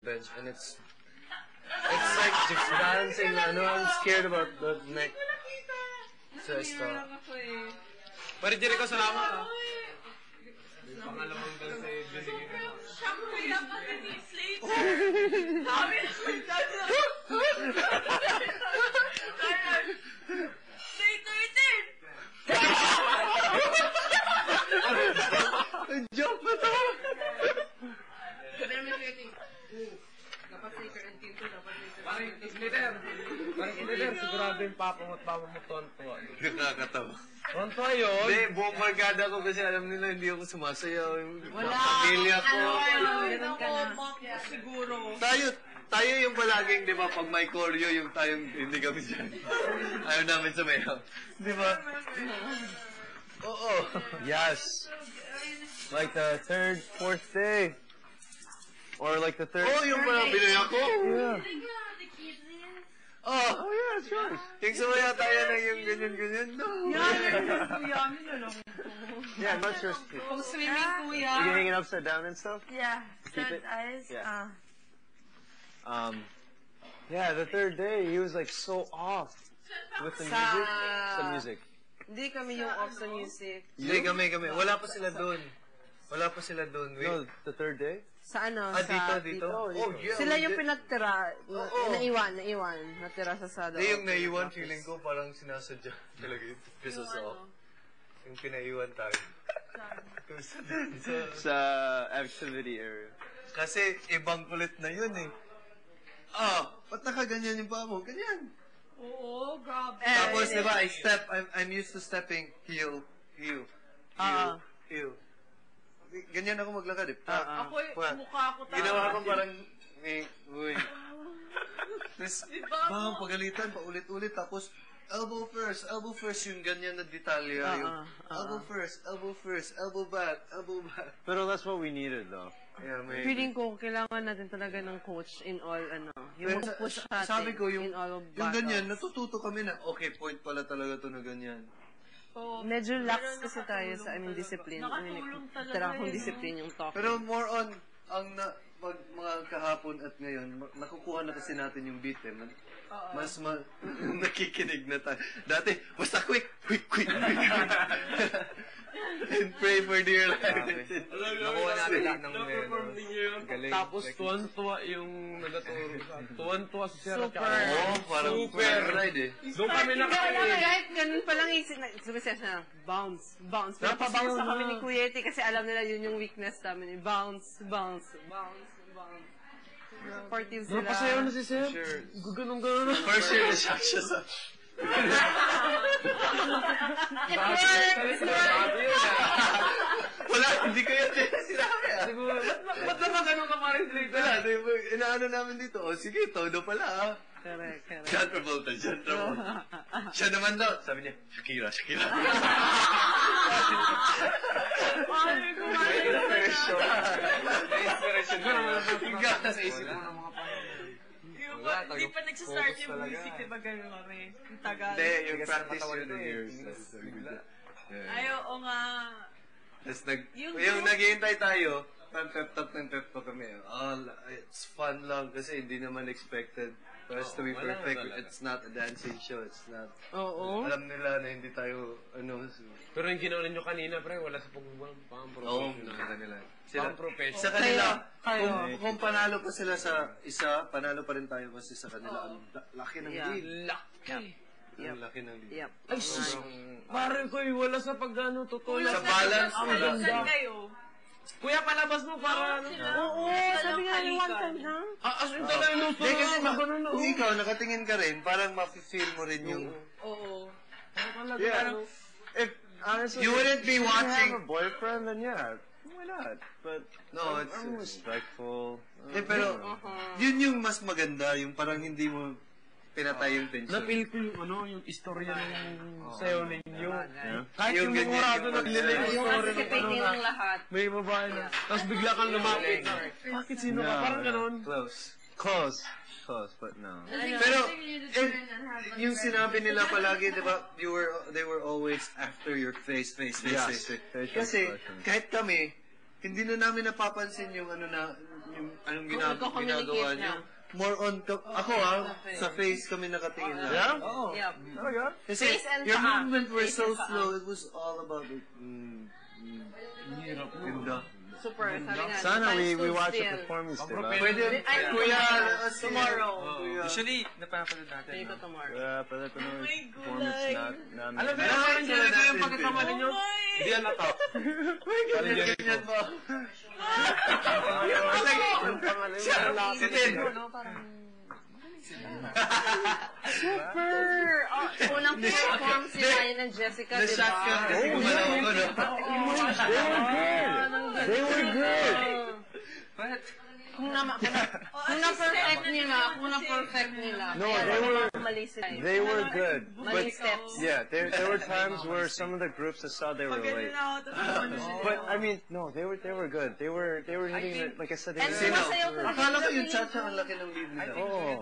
bench, and it's like just dancing. I'm scared about the neck. So I stop. Pero dyan ko salamat. Pangalawang dal sa binigay ko. Siya kuya pati ni Slate. Sabi na Joke na to! Parang Slater, sigurado yung papa mo at mama mo tonto. Nakakatawa. Tonto yun? Hindi, buong barkada ko kasi alam nila hindi ako sumasayaw. wala. Pamilya ko. Siguro. Tayo yung palaging, di ba, pag may choreo, yung tayong hindi kami dyan. Ayaw namin sumayaw. Di ba? Oo. Yes. Like the third, fourth day. Or like the third. Oh, yung pala binaya ko? Yeah. Oh, yeah, sure. Yung sumaya tayo na yung ganyan-ganyan. No. Yeah, not sure. Kung swimming, kuya. You hanging upside down and stuff? Yeah. Keep Third it? eyes. Yeah. Yeah, the third day, he was like so off with the music. Some music. Hindi kami yung off sa music. Hindi, kami. Wala pa sila doon. Wait. No, the third day? Sa ano? Dito. Oh, yeah. Sila yung pinagtira. Oo. Naiwan. Natira sa Sada. Hindi, yung naiwan, feeling ko parang sinasadya talaga yung piso sa off. Yung pinaiwan tayo. Sa activity area. Kasi ibang kulit na yun eh. Ba't nakaganyan yung paa mo? Ganyan. Oo, grabe. Tapos, di ba, I'm used to stepping heel. Ganyan ako maglakad eh. Ako, mukha ko talaga. Ginawa ko parang, uy. Tapos, bang pagalitan, paulit-ulit. Tapos, elbow first yung ganyan na detalya. Yung elbow first, elbow back. Pero that's what we needed though. Yeah, maybe. Feeling ko, kailangan natin talaga ng coach in all, yung mag-push natin sabi ko, yung in all of yung ganyan, battles. natututo kami na, okay, point pala talaga to na ganyan. Medyo lax kasi tayo sa, discipline. Tara akong discipline yung talk. Pero more on, pag mga kahapon at ngayon, nakukuha na kasi natin yung beat eh. Mas nakikinig na tayo. Dati, basta quick. And pray for dear life. Nakuha natin lahat ng galing. Tapos tuwan-tuwa yung nagaturo sa tuwan-tuwa si Sir. Oo, parang super ride eh. Doon kami nakain. Kahit ganun palang isip na, sumisya siya, bounce. Napabounce na kami ni Kuya Eti kasi alam nila yun yung weakness namin. Bounce. Supportive sila. Napasayaw na si Sir. Ganun. First year na siya sa... Wala, hindi ko yun sinabi ah. Ba't naman ganun ka pa rin Wala, inaano namin dito. Sige, todo pala ah. Correct. John Travolta. Siya naman daw. Sabi niya, Shakira. Inspiration ko naman. Sa isip ko ng mga Hindi pa nagsastart yung music, diba gano'n kami? Yung tagal. Hindi, yung practice yun Ay, oo nga. Yung naghihintay tayo, pep talk kami. It's fun lang kasi hindi naman expected for us to be perfect. It's not a dancing show. It's not. Oo. Alam nila na hindi tayo, Pero yung ginawa ninyo kanina, pre, wala sa pang-professional. nakita nila. Pang-professional. Sa kanila, Kayo. kung panalo pa sila sa isa, panalo pa rin tayo kasi sa kanila. Ang laki ng lead. Ang laki ng lead. Yep. Ay, sus! Parang ko, wala sa pag-ano, totoo Sa lang. balance, Ang Saan ganda. kayo? Kuya, palabas mo para ano. Oo, sabi nga ni one time na. As in talaga nung Hindi kasi ganun, kung ikaw nakatingin ka rin, parang ma-feel mo rin yung... Oo. Yeah. If honestly, You wouldn't be if watching- you have a boyfriend, then yeah, why not? But No, I'm respectful. pero yun yung mas maganda, yung parang hindi mo pinatay yung tension. Na-feel ko yung istorya ng sayo ninyo. Kahit Yung yung ganyan, murado yung na nila yung Yung story ng anticipating ng lahat. may babae na. Tapos bigla kang lumapit na. Bakit sino ka? Parang ganun. Close, but no. Pero yung sinabi nila palagi, di ba, they were always after your face. Yes. Kasi kahit kami, hindi na namin napapansin yung anong ginagawa niyo. More on, ako sa face kami nakatingin lang. Yeah? Oo. Yep. Oh, yeah? Kasi Face and your paa. movement were Face so and paa. slow, it was all about it. Ganda. Super, sabi nga. Sana we stood watch a still. performance diba? Pwede, kuya, Tomorrow. Usually, napapanood natin. Pwede ko tomorrow. Yeah, pala ito nung performance namin. Alam mo, parang ganito yung pagkakamali nyo. Hindi yan nato. Parang ganyan ba? Si Ted. Super! Unang perform sila yun ng Jessica, di ba? Na-shotgun kasi gumalaw ko, no? They were good. Kung na-perfect nila, No, mali sila. They were good. Mali steps. Yeah, there were times where some of the groups I saw they were late. But I mean, no, they were good. They were hitting it, like I said, they And were. sumasayaw talaga. Akala ko yung cha-cha ang laki ng lead nila. Oh,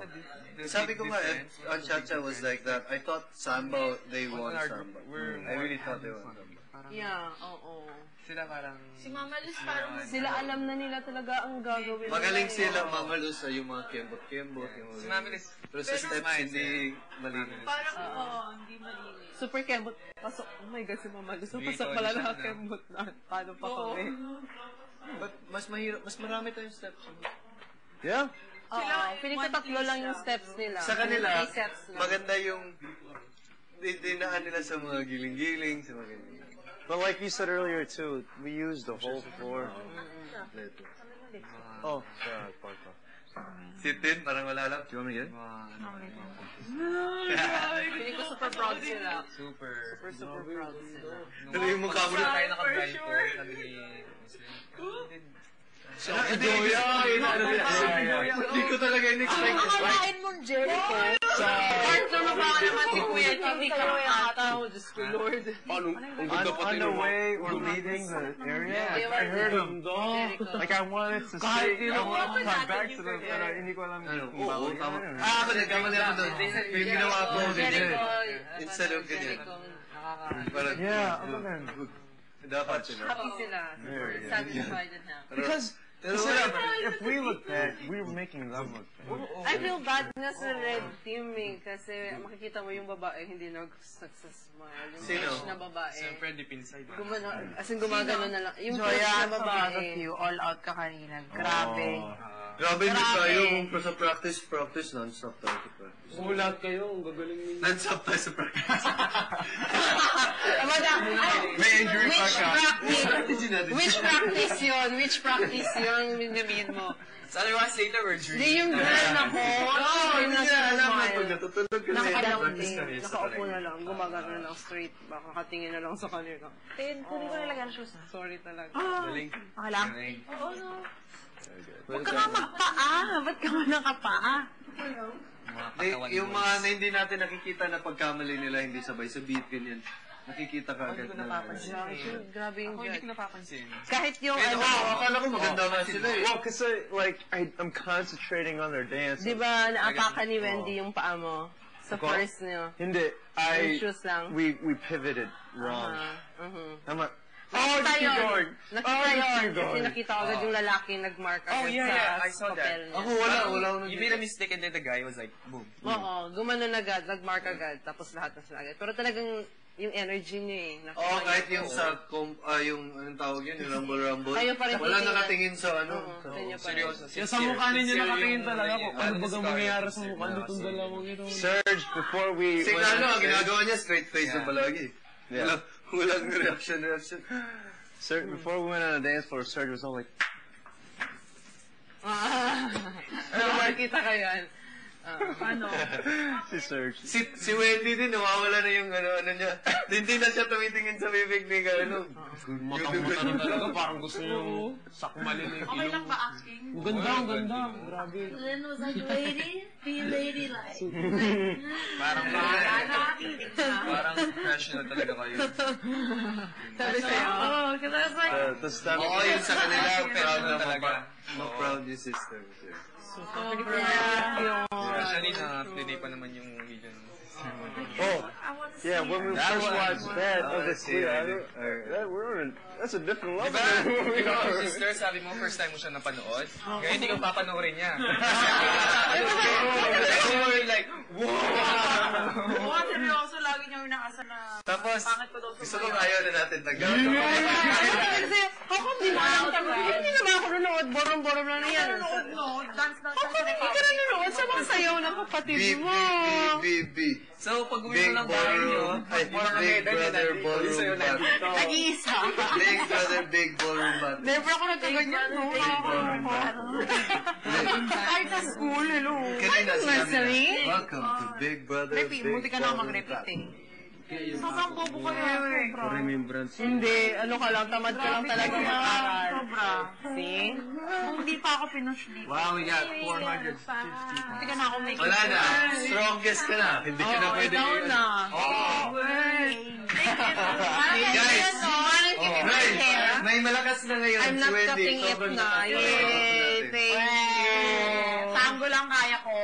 Sabi ko nga, ang cha-cha was like that. I thought Samba, they won Samba. I really thought they won Samba. Yeah, oo. Sila parang... Si Mama Luz parang Sila alam na nila talaga ang gagawin. Magaling sila, mamalus sa yung mga kembot-kembot. Si Mami Liz. Pero sa steps, hindi malinis. parang hindi malinis. Super kembot. Pasok. Oh my God, si Mama Luz. Pasok pala na kembot na. Paano pa kami? But mas mahirap, mas marami tayong steps. yeah. Oo. Piling ko tatlo lang yung steps nila. Sa kanila, 3 sets lang. maganda yung dinaan nila sa mga giling-giling, sa mga ganyan. But like you said earlier too, we used the whole floor. Oh, sorry, park. Sitin, parang wala lang. Do you want me to get it? Piling ko super proud sila. Super. Super proud sila. Pero yung mukha mo na Tayo naka-blind po. Sabi ni Hindi ko talaga in-expect. Nakakain mong Jericho. Partner mo ba naman si Kuya Ching? Hindi ka nakataw. Diyos ko, Lord. On the way or leaving the area, I heard him go. Like I wanted to say, I wanted to come back to them, pero hindi ko alam kung Oo, bawal. tama. Ako nagkamali ako doon. Yung ginawa ko, legit. Instead of ganyan. Parang, Yeah, other than dapat sila. Happy sila. Super satisfied and happy. because if we look bad, we were making them look bad. I feel bad nga sa red team eh. Kasi makikita mo yung babae hindi nag-smile. Yung Sino? fresh na babae. Siyempre, deep inside. As in gumagano na lang. Yung fresh Joya, na babae. you all out ka kanina. Grabe. Grabe din tayo kung sa practice, non-stop tayo sa practice. Kung lahat kayo, ang gagaling ninyo. Non-stop tayo sa practice. May injury pa ka. Which practice yun? Which practice yun? Binamin mo. Sabi mo, say the word, Hindi yung girl ako. Yung nasa smile. Pag natutulog ka na Nakapalangting. Nakaupo na lang. Gumagano na lang straight. Baka katingin na lang sa kanila. Kunin ko nalagyan ng shoes. Sorry talaga. Galing. Okay lang? Oo, no. Huwag ka nga magpaa. Ba't ka mo nakapaa? Yung mga na hindi natin nakikita na pagkamali nila hindi sabay sa beat ganyan. Nakikita ka agad na. Grabe yung Ako hindi judge. ko napapansin. Kahit yung Pero akala ko maganda nga sila eh. Well, because I'm concentrating on their dance. Di ba naapakan ni Wendy yung paa mo? Sa first niyo. Hindi, Yung shoes lang. we pivoted wrong. I'm like, Nakita keep yun. going. Nakita yun. keep Kasi going. nakita ko agad yung lalaki nag-mark agad I saw that. papel niya. Ako wala akong You made a mistake and then the guy was like, boom. Oo, gumanon agad, nag-mark agad, tapos lahat na sila agad. Pero talagang yung energy niya eh. Nakita Oo, niya. kahit yung sa, yung anong tawag yun, yung rumble-rumble. Kayo pa rin Wala titingnan. nakatingin sa ano. Oo, sa- sa inyo pa rin. Seryoso. Yung sa mukha ninyo nakatingin talaga po. Ano ba ang mangyayari sa mukha nitong dalawang ito? Surge before we Kasi went ano, on ang stage. ginagawa niya, straight face na palagi. Yeah. Walang reaction. Before we went on the dance floor, Surge was all like, Nakakita ka yan. si Surge. Si Wendy din, nawawala na yung ano niya. Hindi na siya tumitingin sa bibig ni ano. Matang-mata na talaga. Parang gusto nyo sakmalin yung Okay lang ilong. ba acting? Ang ganda, ang ganda. Grabe. Then was like, lady, be ladylike. Parang professional talaga kayo. Sabi sa'yo. Oh, because I was like, The step. Oo, yun sa kanila, proud na talaga. proud yung sister. Especially na play pa naman yung video. Oh, Yeah, when we first watched that, I was like, that's a different level. Ikaw, sister, sabi mo, first time mo siya napanood. Ngayon, hindi ko papanoorin niya. Like, wow! Oo, seryoso, lagi niya inaasan na... Tapos, gusto ko ayaw na natin nag-gawin. Kasi, ako hindi mo alam talaga. Hindi naman ako nanonood. Borom-borom lang na yan. No, dance na Ako hindi ka nanonood sa mga sayaw ng kapatid mo. So, pag uwi mo ng bahay niyo, Big Brother Ballroom Bat. Nag-iisa. Big Brother Big Ballroom Bat. Never ako nagkaganyan, no? Kahit sa school, hello. Kanina Nursery? welcome to Big Brother Big Buti ka na Ballroom mag-repeat Bat. eh. Sobrang bobo ka na. Remembrance. Hindi, ano ka lang, tamad ka lang talaga mag-aral. Sobra. See? Kung hindi pa ako pinush dito. wow, we got 450. Hindi ka na ako make Wala na. Strongest ka na. Hindi ka na pwede. Ikaw na. Guys, Guys, may malakas na ngayon. I'm not 20. cutting it Sobrang na. lakas Yay! Thank you. Tango lang kaya ko.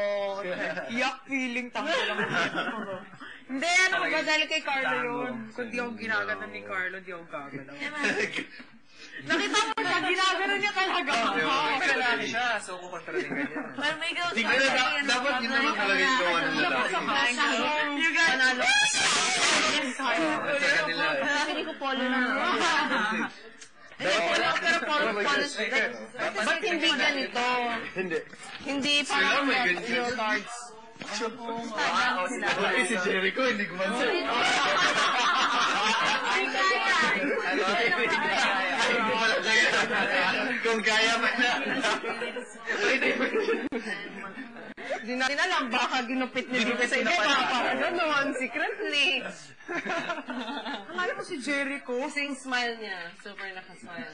Yak feeling, tango lang. Hindi, ano ko ba dahil kay Carlo yun? Kung di ako ginagano ni Carlo, di ako gagano. Nakita mo na, ginagano niya talaga. Kalaki siya, so kukontra din ganyan. Pero may girls Hindi ka na, dapat yun naman talaga yung gawa ng lalaki. You guys, panalo. At sa kanila. Hindi ko polo lang. Hindi, pero polo siya. Ba't hindi ganito? Hindi. Hindi parang real cards. Si Jericho, hindi gumansin. Kung kaya pa na. Hindi natin alam, baka ginupit niya dito sa iba. Baka parang gano'n, secretly. Alam mo si Jericho? Kasi yung smile niya, super nakasmile.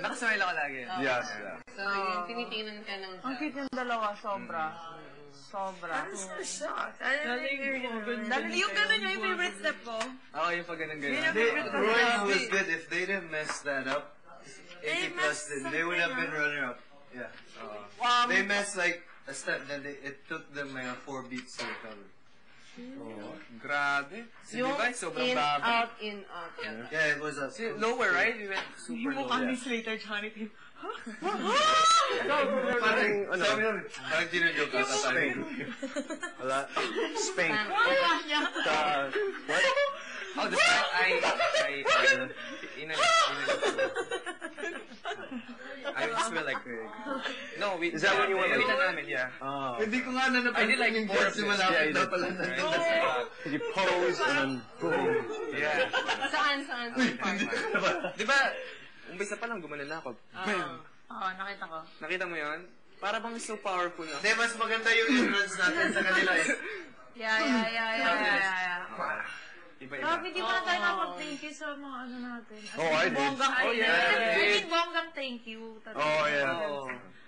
Nakasmile ako lagi. Yes. So, yung tinitingnan ka ng... Ang cute yung dalawa, sobra. Sobra. I'm so shocked. Yung gano'n niya yung favorite step ko. Ako yung pag ganun-ganun. Roy was good. If they didn't mess that up, 80 plus, then they would have been runner-up. Yeah. They messed like a step, then it took them 4 beats to recover. Grabe. Si Yung Levi, sobrang in, bago. out, in, out. Yeah, it was a... Lower, right? We went super low. Slater, Johnny Depp. Parang, parang dinojoke ka sa tayo. Wala. Spank. What? Oh, the fact I would smell like no, we... Is that what you want to do? Namin, yeah. Oh. Hindi ko nga na I did like yung more of si this. malapit na pala na. You pose and then boom. Yeah. Saan? Di ba, umpisa pa lang gumana na ako. Oo, nakita ko. Nakita mo yun? Para bang so powerful na. Hindi, mas maganda yung entrance natin sa kanila eh. Yeah. Iba-iba. Grabe, di ba na tayo nakapag-thank you sa mga ano natin? Oh, I did. Bonggang, Oh, yeah. I mean, bonggang thank you. Oh, yeah.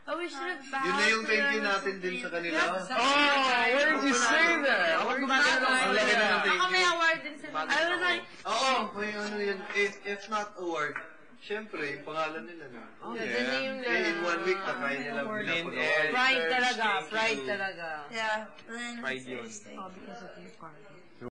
Oh, we should have bowed. Yun na yung thank you natin din sa kanila. Oh, where did you say that? Ako gumagano ako. Ang laki na ng thank Ako may you. award din sila. I was like, Oo, may ano yun. If not award, syempre, yung pangalan nila na. Yeah. In 1 week, takay nila. Lin Ed. Pride talaga, pride talaga. yeah. Pride yun. Oh, because of you, Carlo.